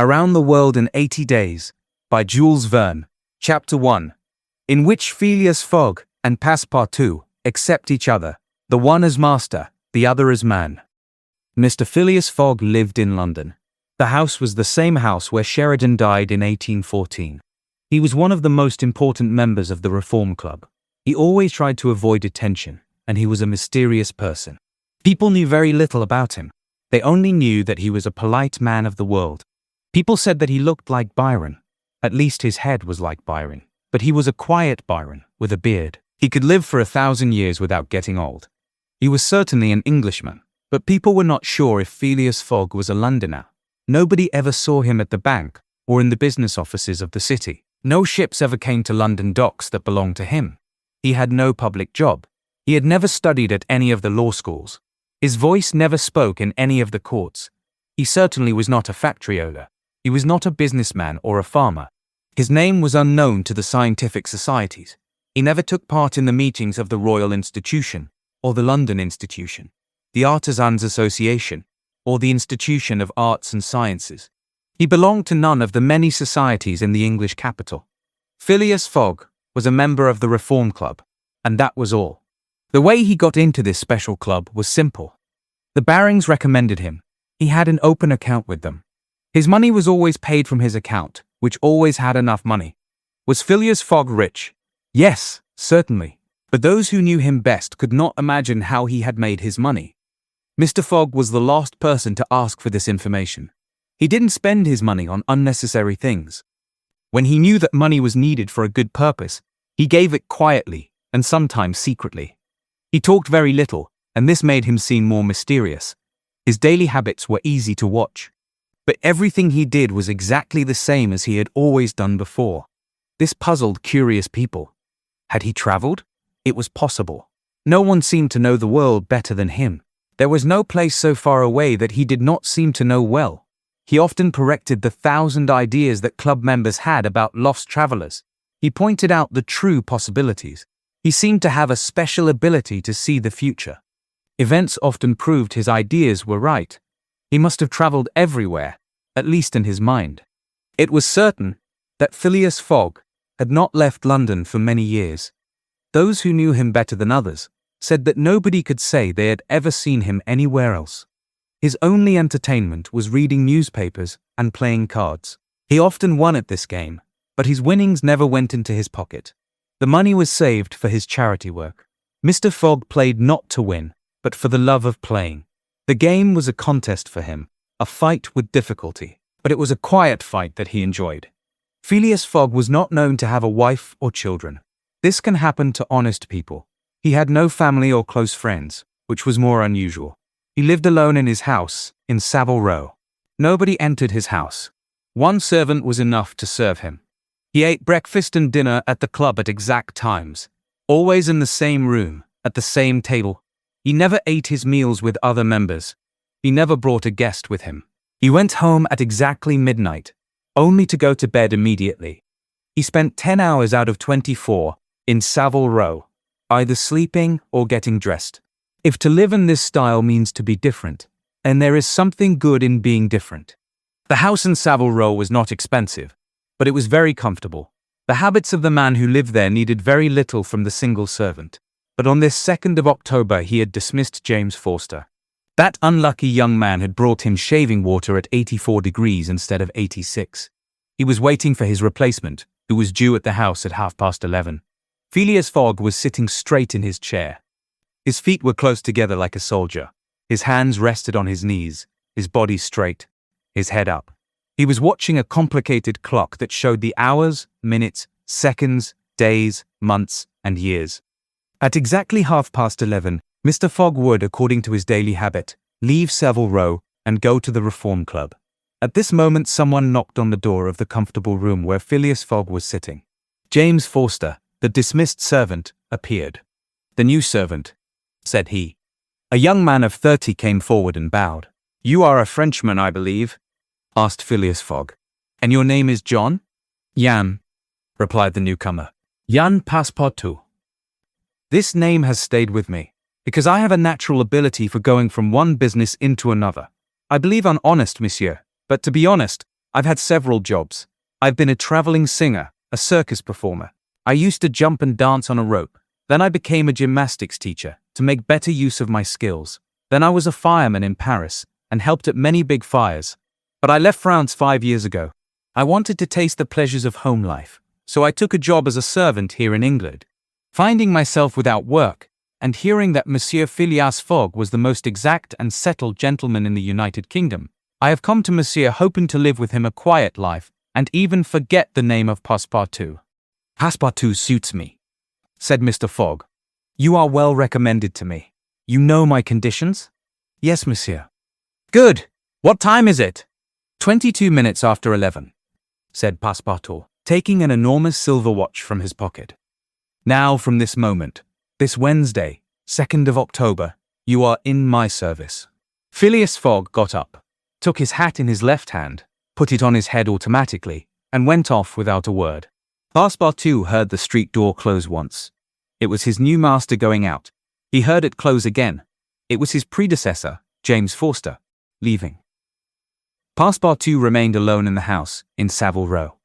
Around the World in 80 Days, by Jules Verne. Chapter 1, in which Phileas Fogg and Passepartout accept each other, the one as master, the other as man. Mr. Phileas Fogg lived in London. The house was the same house where Sheridan died in 1814. He was one of the most important members of the Reform Club. He always tried to avoid attention, and he was a mysterious person. People knew very little about him. They only knew that he was a polite man of the world. People said that he looked like Byron. At least his head was like Byron. But he was a quiet Byron, with a beard. He could live for 1,000 years without getting old. He was certainly an Englishman, but people were not sure if Phileas Fogg was a Londoner. Nobody ever saw him at the bank or in the business offices of the city. No ships ever came to London docks that belonged to him. He had no public job. He had never studied at any of the law schools. His voice never spoke in any of the courts. He certainly was not a factory owner. He was not a businessman or a farmer. His name was unknown to the scientific societies. He never took part in the meetings of the Royal Institution, or the London Institution, the Artisans' Association, or the Institution of Arts and Sciences. He belonged to none of the many societies in the English capital. Phileas Fogg was a member of the Reform Club, and that was all. The way he got into this special club was simple. The Barings recommended him. He had an open account with them. His money was always paid from his account, which always had enough money. Was Phileas Fogg rich? Yes, certainly. But those who knew him best could not imagine how he had made his money. Mr. Fogg was the last person to ask for this information. He didn't spend his money on unnecessary things. When he knew that money was needed for a good purpose, he gave it quietly and sometimes secretly. He talked very little, and this made him seem more mysterious. His daily habits were easy to watch. But everything he did was exactly the same as he had always done before. This puzzled curious people. Had he traveled? It was possible. No one seemed to know the world better than him. There was no place so far away that he did not seem to know well. He often corrected the 1,000 ideas that club members had about lost travelers. He pointed out the true possibilities. He seemed to have a special ability to see the future. Events often proved his ideas were right. He must have traveled everywhere, at least in his mind. It was certain that Phileas Fogg had not left London for many years. Those who knew him better than others said that nobody could say they had ever seen him anywhere else. His only entertainment was reading newspapers and playing cards. He often won at this game, but his winnings never went into his pocket. The money was saved for his charity work. Mr. Fogg played not to win, but for the love of playing. The game was a contest for him, a fight with difficulty, but it was a quiet fight that he enjoyed. Phileas Fogg was not known to have a wife or children. This can happen to honest people. He had no family or close friends, which was more unusual. He lived alone in his house in Savile Row. Nobody entered his house. One servant was enough to serve him. He ate breakfast and dinner at the club at exact times, always in the same room, at the same table. He never ate his meals with other members. He never brought a guest with him. He went home at exactly midnight, only to go to bed immediately. He spent 10 hours out of 24 in Savile Row, either sleeping or getting dressed. If to live in this style means to be different, and there is something good in being different. The house in Savile Row was not expensive, but it was very comfortable. The habits of the man who lived there needed very little from the single servant. But on this 2nd of October he had dismissed James Forster. That unlucky young man had brought him shaving water at 84 degrees instead of 86. He was waiting for his replacement, who was due at the house at 11:30. Phileas Fogg was sitting straight in his chair. His feet were close together like a soldier. His hands rested on his knees, his body straight, his head up. He was watching a complicated clock that showed the hours, minutes, seconds, days, months, and years. At exactly 11:30, Mr. Fogg would, according to his daily habit, leave Savile Row and go to the Reform Club. At this moment someone knocked on the door of the comfortable room where Phileas Fogg was sitting. James Forster, the dismissed servant, appeared. "The new servant," said he. A young man of 30 came forward and bowed. "You are a Frenchman, I believe?" asked Phileas Fogg. "And your name is John?" "Jan," replied the newcomer. "Jan Passepartout." "This name has stayed with me, because I have a natural ability for going from one business into another. I believe I'm honest, monsieur, but to be honest, I've had several jobs. I've been a traveling singer, a circus performer. I used to jump and dance on a rope. Then I became a gymnastics teacher to make better use of my skills. Then I was a fireman in Paris and helped at many big fires. But I left France 5 years ago. I wanted to taste the pleasures of home life, so I took a job as a servant here in England. Finding myself without work, and hearing that Monsieur Phileas Fogg was the most exact and settled gentleman in the United Kingdom, I have come to Monsieur hoping to live with him a quiet life, and even forget the name of Passepartout. Passepartout suits me, said Mr. Fogg. You are well recommended to me. You know my conditions? Yes, monsieur. Good. What time is it? 22 minutes after 11, said Passepartout, taking an enormous silver watch from his pocket. Now from this moment, this Wednesday, 2nd of October, you are in my service. Phileas Fogg got up, took his hat in his left hand, put it on his head automatically, and went off without a word. Passepartout heard the street door close once. It was his new master going out. He heard it close again. It was his predecessor, James Forster, leaving. Passepartout remained alone in the house in Savile Row.